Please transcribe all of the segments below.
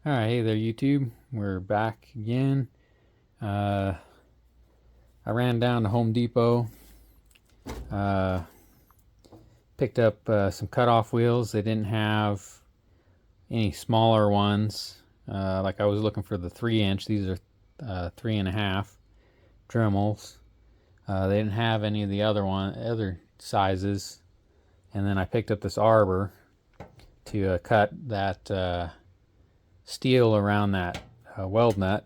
Alright, hey there YouTube. We're back again. I ran down to Home Depot, uh, picked up some cutoff wheels. They didn't have any smaller ones. Like I was looking for the 3 inch. These are 3.5 Dremels. They didn't have any of the other sizes. And then I picked up this arbor to cut that steel around that weld nut.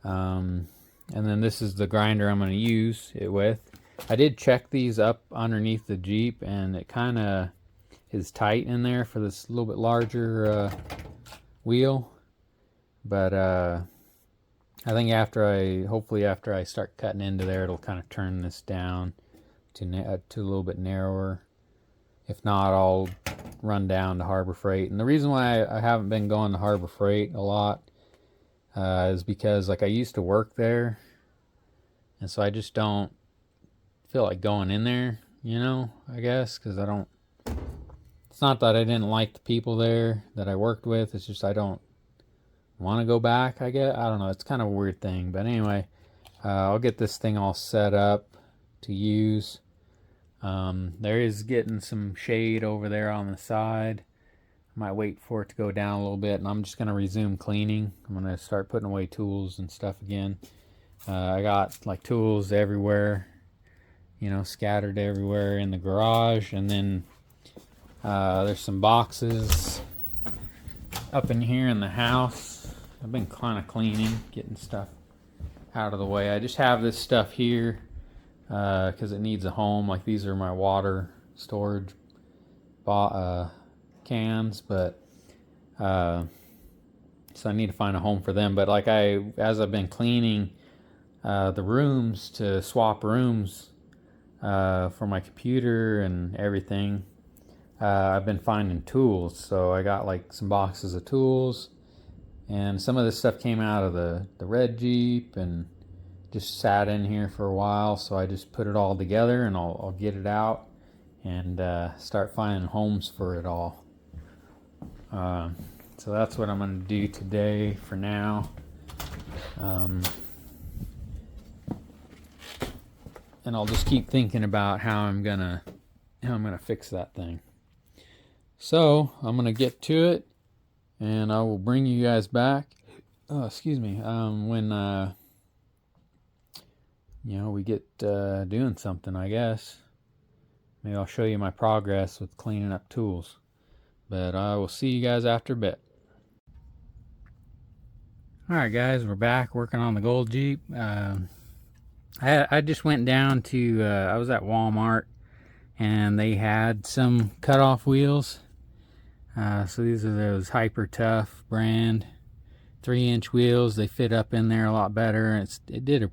And then this is the grinder I'm going to use it with. I did check these up underneath the Jeep, and it kind of is tight in there for this little bit larger wheel. But I think hopefully after I start cutting into there, it'll kind of turn this down to a little bit narrower. If not, I'll run down to Harbor Freight. And the reason why I haven't been going to Harbor Freight a lot is because like I used to work there, and so I just don't feel like going in there, I guess, because I don't, it's not that I didn't like the people there that I worked with, it's just I don't want to go back, I guess. I don't know, it's kind of a weird thing. But anyway, I'll get this thing all set up to use. There is getting some shade over there on the side. I might wait for it to go down a little bit, and I'm just going to resume cleaning. I'm going to start putting away tools and stuff again. I got like tools everywhere, scattered everywhere in the garage. And then there's some boxes up in here in the house. I've been kind of cleaning, getting stuff out of the way. I just have this stuff here because it needs a home. Like these are my water storage cans, but so I need to find a home for them. But like as I've been cleaning the rooms to swap rooms for my computer and everything, I've been finding tools. So I got like some boxes of tools, and some of this stuff came out of the red Jeep and just sat in here for a while. So I just put it all together, and I'll get it out and start finding homes for it all. So that's what I'm going to do today for now. And I'll just keep thinking about how I'm gonna fix that thing. So I'm gonna get to it, and I will bring you guys back. Oh, excuse me. When we get doing something, I guess. Maybe I'll show you my progress with cleaning up tools. But I will see you guys after a bit. Alright guys, we're back working on the gold Jeep. I just went down to, I was at Walmart, and they had some cutoff wheels. So these are those Hyper Tough brand 3-inch wheels. They fit up in there a lot better. It did a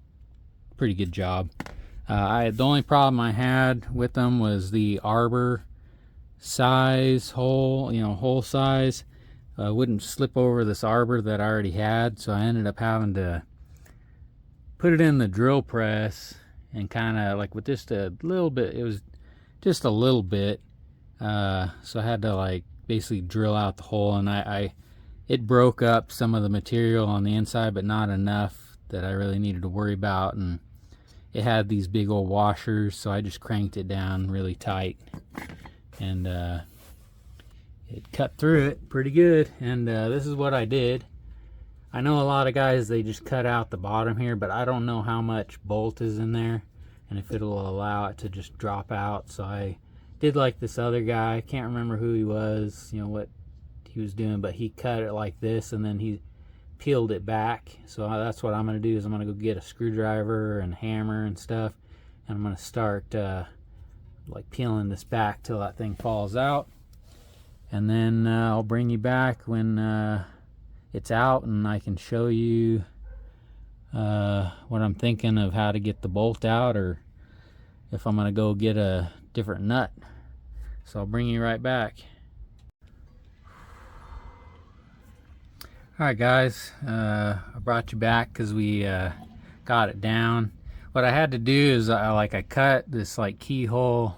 pretty good job. The only problem I had with them was the arbor size, hole size wouldn't slip over this arbor that I already had, so I ended up having to put it in the drill press and kind of like with just a little bit, it was just a little bit, so I had to like basically drill out the hole, and it broke up some of the material on the inside, but not enough that I really needed to worry about. And it had these big old washers, so I just cranked it down really tight, and it cut through it pretty good. And this is what I did. I know a lot of guys, they just cut out the bottom here, but I don't know how much bolt is in there and if it'll allow it to just drop out. So I did like this other guy, I can't remember who he was, what he was doing, but he cut it like this and then he peeled it back. So that's what I'm going to do, is I'm going to go get a screwdriver and hammer and stuff, and I'm going to start like peeling this back till that thing falls out. And then I'll bring you back when it's out, and I can show you what I'm thinking of how to get the bolt out, or if I'm going to go get a different nut. So I'll bring you right back. Alright guys, I brought you back because we got it down. What I had to do is I cut this like keyhole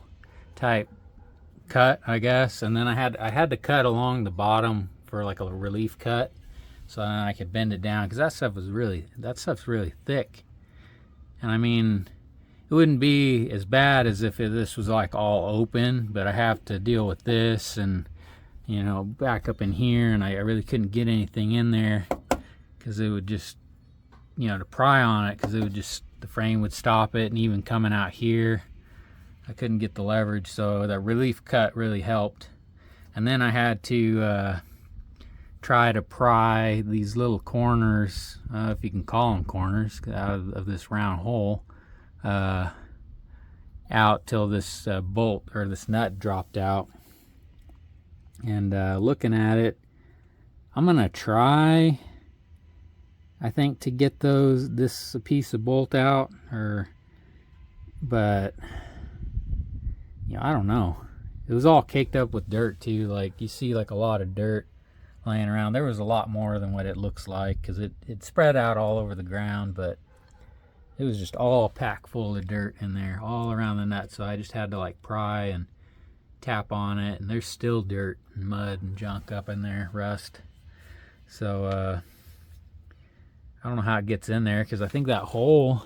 type cut, I guess, and then I had to cut along the bottom for like a relief cut, so then I could bend it down, because that stuff's really thick. And I mean, it wouldn't be as bad as if this was like all open, but I have to deal with this and, you know, back up in here, and I really couldn't get anything in there because it would just, you know, to pry on it, because it would just, the frame would stop it. And even coming out here, I couldn't get the leverage, so that relief cut really helped. And then I had to try to pry these little corners, if you can call them corners, out of this round hole out till this bolt or this nut dropped out. And looking at it, I'm gonna try, I think, to get this piece of bolt out, but you know, I don't know. It was all caked up with dirt too. Like, you see like a lot of dirt laying around. There was a lot more than what it looks like, because it spread out all over the ground, but it was just all packed full of dirt in there all around the nut. So I just had to like pry and tap on it, and there's still dirt and mud and junk up in there, rust. So I don't know how it gets in there, because I think that hole,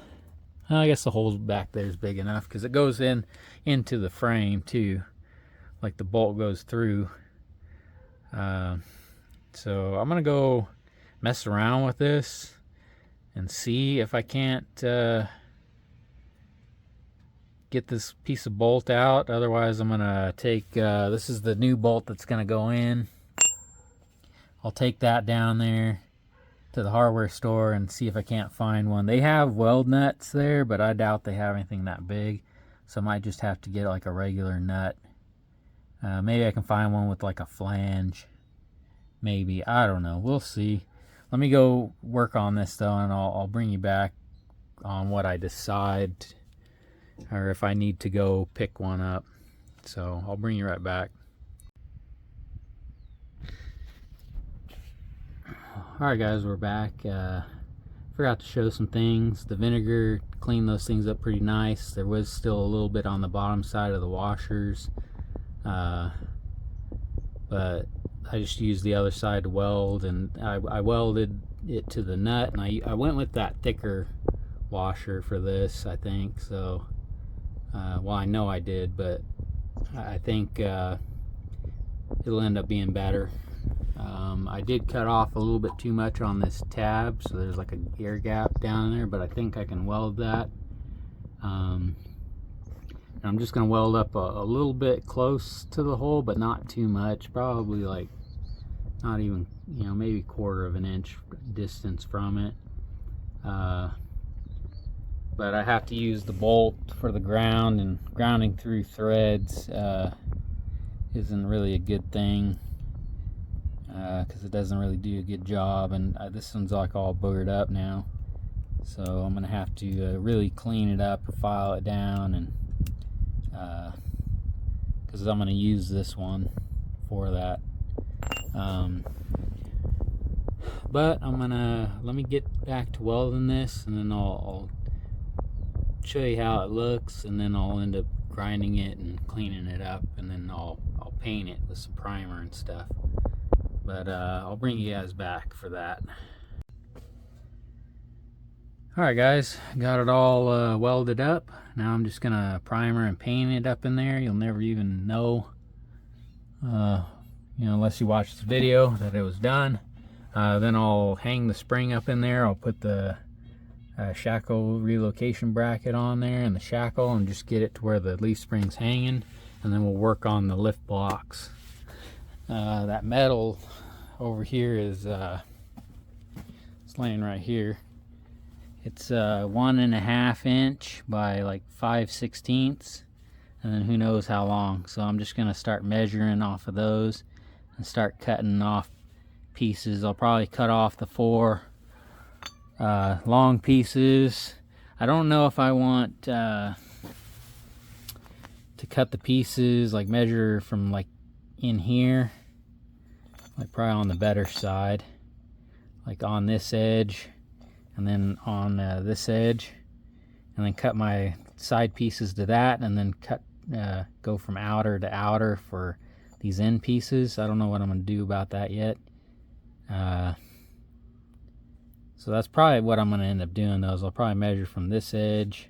I guess the hole back there is big enough, because it goes into the frame too, like the bolt goes through. So I'm gonna go mess around with this and see if I can't get this piece of bolt out. Otherwise, I'm gonna take this is the new bolt that's gonna go in. I'll take that down there to the hardware store and see if I can't find one. They have weld nuts there, but I doubt they have anything that big, so I might just have to get like a regular nut. Maybe I can find one with like a flange, maybe, I don't know, we'll see. Let me go work on this though, and I'll bring you back on what I decide, or if I need to go pick one up. So I'll bring you right back. Alright guys, we're back. Forgot to show some things. The vinegar cleaned those things up pretty nice. There was still a little bit on the bottom side of the washers, but I just used the other side to weld, and I welded it to the nut, and I went with that thicker washer for this, I think. So well, I know I did, but I think it'll end up being better. I did cut off a little bit too much on this tab, so there's like a air gap down there, but I think I can weld that. I'm just going to weld up a little bit close to the hole, but not too much, probably like not even, you know, maybe 1/4 of an inch distance from it. But I have to use the bolt for the ground, and grounding through threads isn't really a good thing, because it doesn't really do a good job. And this one's like all boogered up now, so I'm gonna have to really clean it up or file it down, and because I'm gonna use this one for that. But let me get back to welding this, and then I'll show you how it looks, and then I'll end up grinding it and cleaning it up, and then I'll paint it with some primer and stuff. But I'll bring you guys back for that. Alright guys, got it all welded up. Now I'm just gonna primer and paint it up in there. You'll never even know, you know, unless you watch this video, that it was done. Then I'll hang the spring up in there. I'll put the shackle relocation bracket on there and the shackle, and just get it to where the leaf spring's hanging, and then we'll work on the lift blocks. That metal over here is it's laying right here. It's 1.5 inch by like 5/16, and then who knows how long. So I'm just gonna start measuring off of those and start cutting off pieces. I'll probably cut off the 4 long pieces. I don't know if I want to cut the pieces, like measure from like in here, like probably on the better side, like on this edge, and then on this edge, and then cut my side pieces to that, and then cut go from outer to outer for these end pieces. I don't know what I'm going to do about that yet. So that's probably what I'm going to end up doing, though, is I'll probably measure from this edge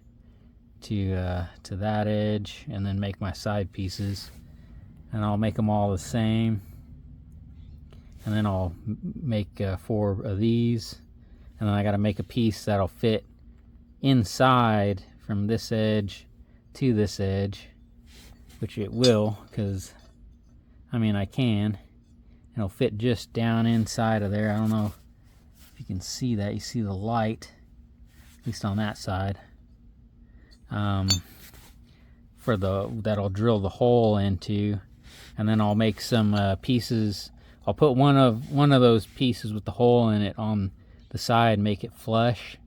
to that edge, and then make my side pieces, and I'll make them all the same, and then I'll make 4 of these, and then I got to make a piece that'll fit inside from this edge to this edge, which it will, because I mean I can. It'll fit just down inside of there. I don't know if you can see that. You see the light, at least on that side. That'll drill the hole into, and then I'll make some pieces. I'll put one of those pieces with the hole in it on the side, make it flush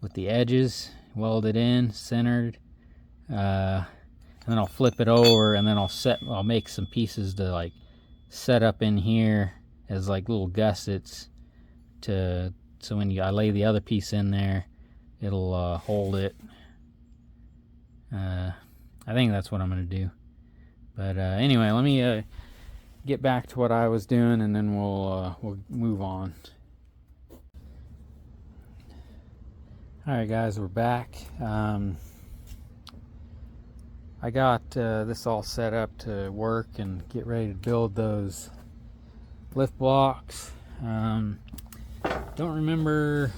with the edges, weld it in, centered, and then I'll flip it over, and then I'll make some pieces to like set up in here as like little gussets so when I lay the other piece in there, it'll hold it. I think that's what I'm gonna do. But anyway, let me get back to what I was doing, and then we'll move on. All right, guys, we're back. I got this all set up to work and get ready to build those lift blocks. Don't remember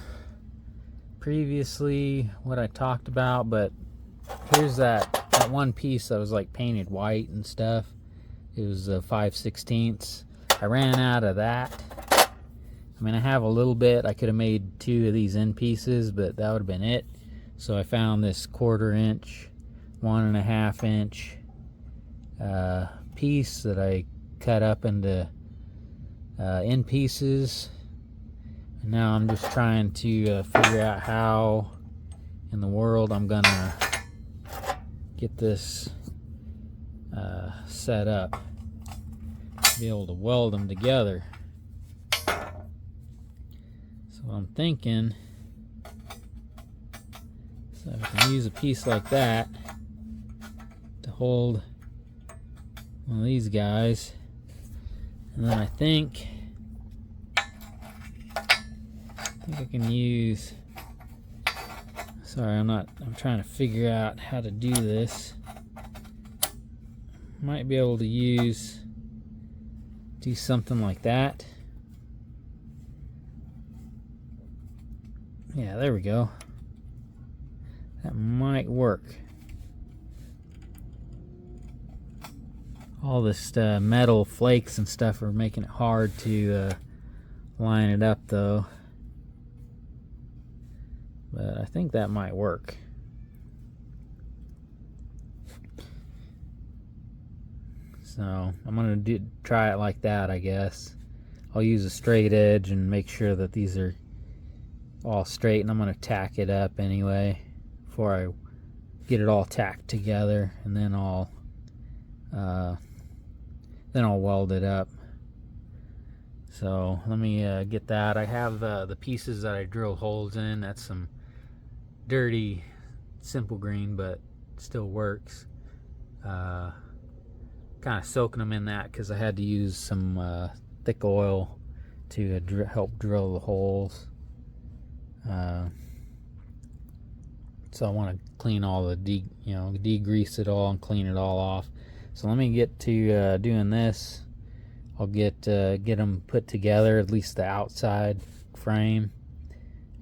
previously what I talked about, but here's that one piece that was like painted white and stuff. It was 5/16. I ran out of that. I mean, I have a little bit. I could have made 2 of these end pieces, but that would have been it. So I found this 1/4 inch, 1.5 inch piece that I cut up into end pieces. And now I'm just trying to figure out how in the world I'm gonna get this set up, be able to weld them together. So I'm thinking, so I can use a piece like that to hold one of these guys, and then I think I can use, sorry, I'm trying to figure out how to do this. Might be able to do something like that. Yeah, there we go. That might work. All this metal flakes and stuff are making it hard to line it up, though. But I think that might work. So I'm gonna try it like that, I guess. I'll use a straight edge and make sure that these are all straight, and I'm gonna tack it up anyway before I get it all tacked together, and then I'll weld it up. So let me get that. I have the pieces that I drilled holes in. That's some dirty simple green, but still works. Kind of soaking them in that because I had to use some thick oil to help drill the holes. So I want to clean all the degrease it all and clean it all off. So let me get to doing this. I'll get them put together, at least the outside frame,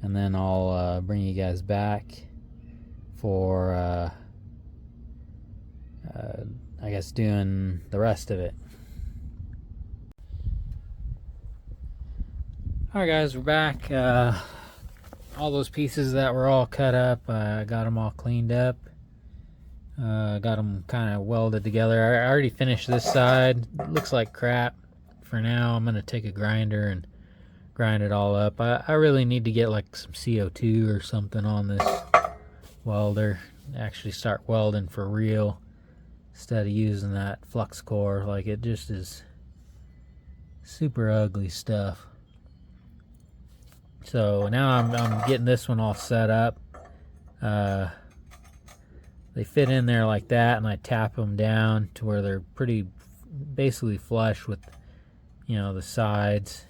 and then I'll bring you guys back for I guess doing the rest of it. Alright guys, we're back. All those pieces that were all cut up, I got them all cleaned up. Got them kind of welded together. I already finished this side. It looks like crap. For now, I'm going to take a grinder and grind it all up. I really need to get like some CO2 or something on this welder. Actually start welding for real instead of using that flux core. Like, it just is super ugly stuff. So now I'm getting this one all set up. They fit in there like that, and I tap them down to where they're basically flush with, the sides.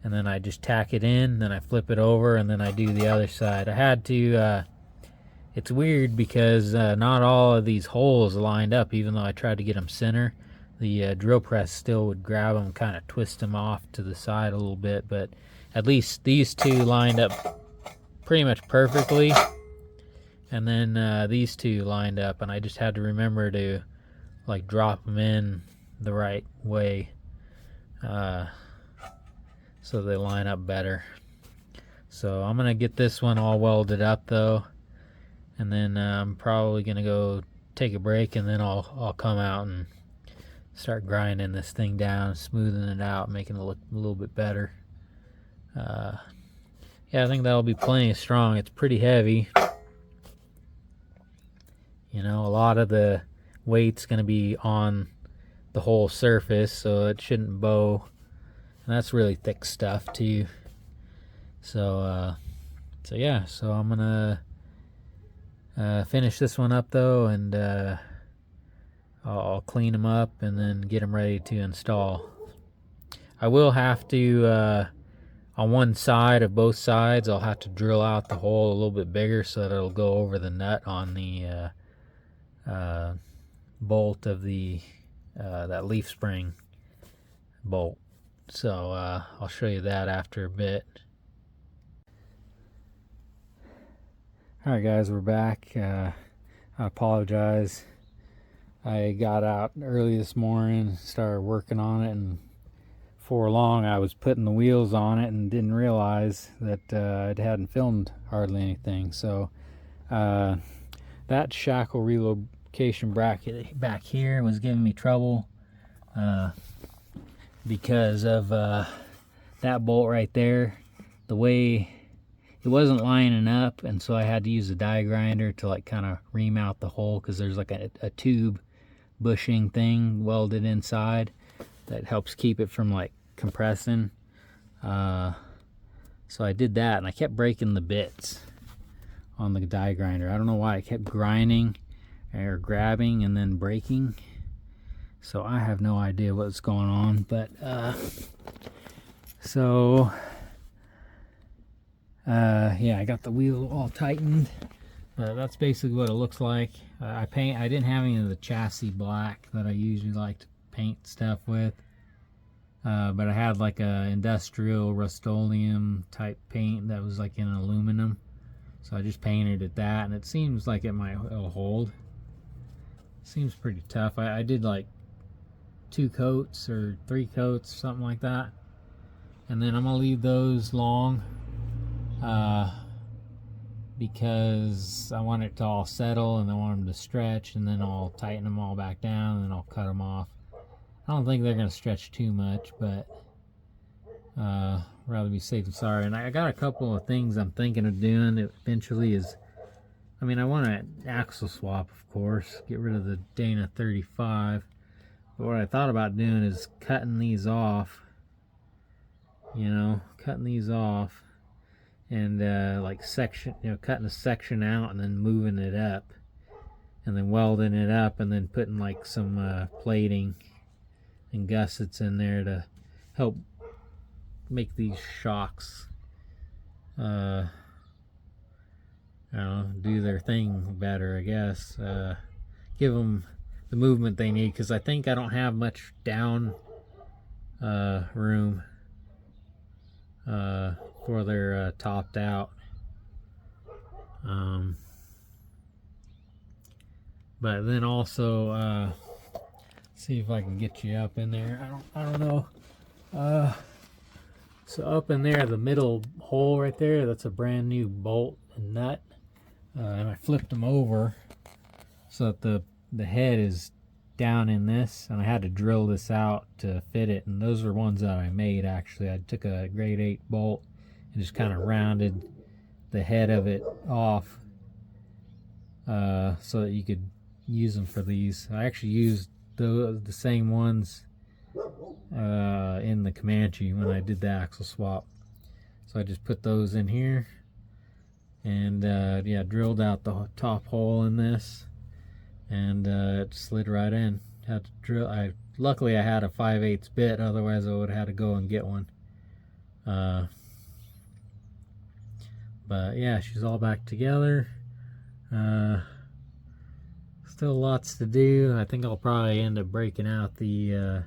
and then I just tack it in, then I flip it over, and then I do the other side. I had to, it's weird because not all of these holes lined up, even though I tried to get them center. The drill press still would grab them, kind of twist them off to the side a little bit, but at least these two lined up pretty much perfectly. And then these two lined up, and I just had to remember to like drop them in the right way so they line up better. So I'm gonna get this one all welded up though, and then I'm probably gonna go take a break, and then I'll come out and start grinding this thing down, smoothing it out, making it look a little bit better. Yeah, I think that'll be plenty strong. It's pretty heavy. You know, a lot of the weight's going to be on the whole surface, so it shouldn't bow. And that's really thick stuff too. So yeah, so I'm gonna finish this one up though, and I'll clean them up and then get them ready to install. I will have to, on one side of both sides, I'll have to drill out the hole a little bit bigger so that it'll go over the nut on the bolt of the that leaf spring bolt. So I'll show you that after a bit. Alright guys, we're back. I apologize. I got out early this morning, started working on it, and before long I was putting the wheels on it and didn't realize that it hadn't filmed hardly anything. So that shackle relocation bracket back here was giving me trouble because of that bolt right there. The way it wasn't lining up, and so I had to use a die grinder to like kind of ream out the hole, because there's like a tube bushing thing welded inside that helps keep it from like compressing. So I did that, and I kept breaking the bits on the die grinder. I don't know why, I kept grinding or grabbing and then breaking. So I have no idea what's going on, but yeah, I got the wheel all tightened. That's basically what it looks like. I didn't have any of the chassis black that I usually like to paint stuff with, but I had like a industrial Rust-Oleum type paint that was like in aluminum, so I just painted it that, and it seems like it'll hold. Seems pretty tough. I did like 2 coats or 3 coats, something like that, and then I'm gonna leave those long because I want it to all settle, and I want them to stretch, and then I'll tighten them all back down, and then I'll cut them off. I don't think they're going to stretch too much, but rather be safe than sorry. And I got a couple of things I'm thinking of doing eventually. I want an axle swap, of course, get rid of the Dana 35, but what I thought about doing is cutting these off, cutting these off, and like cutting a section out and then moving it up, and then welding it up, and then putting like some plating and gussets in there to help make these shocks do their thing better, I guess. Give them the movement they need, because I think I don't have much down room for their topped out. But then also see if I can get you up in there. I don't know. So up in there, the middle hole right there, that's a brand new bolt and nut, and I flipped them over so that the head is down in this, and I had to drill this out to fit it. And those are ones that I made, actually. I took a grade 8 bolt and just kind of rounded the head of it off so that you could use them for these. I actually used the same ones in the Comanche when I did the axle swap. So I just put those in here, and yeah, drilled out the top hole in this, and it slid right in. Had to drill. Luckily I had a 5/8 bit, otherwise I would have had to go and get one. But yeah, she's all back together. Still lots to do. I think I'll probably end up breaking out the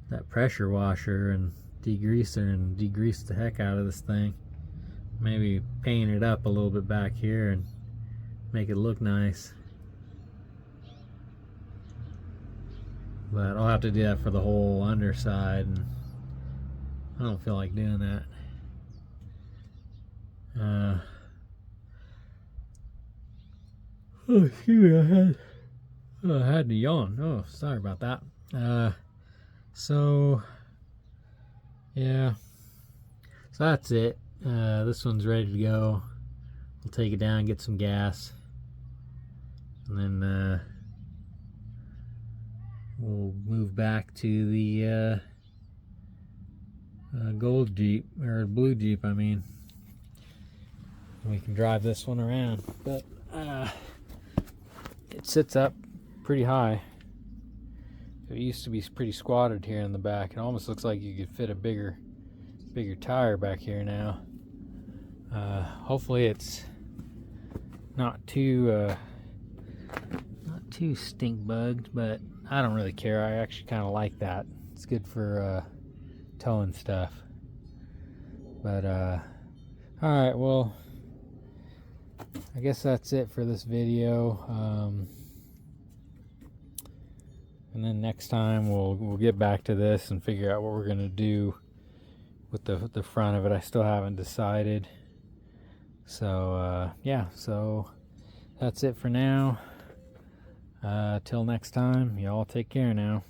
that pressure washer and degreaser and degrease the heck out of this thing. Maybe paint it up a little bit back here and make it look nice. But I'll have to do that for the whole underside, and I don't feel like doing that. Oh, excuse me, I had to yawn. Oh, sorry about that. So yeah, so that's it. This one's ready to go. We'll take it down, get some gas, and then we'll move back to the gold Jeep, or blue Jeep, I mean. We can drive this one around, but it sits up pretty high. It used to be pretty squatted here in the back. It almost looks like you could fit a bigger tire back here now. Hopefully it's not too stink bugged, but I don't really care. I actually kind of like that. It's good for towing stuff. But all right, well, I guess that's it for this video. And then next time we'll get back to this and figure out what we're gonna do with the front of it. I still haven't decided. So yeah, so that's it for now. Till next time, y'all take care now.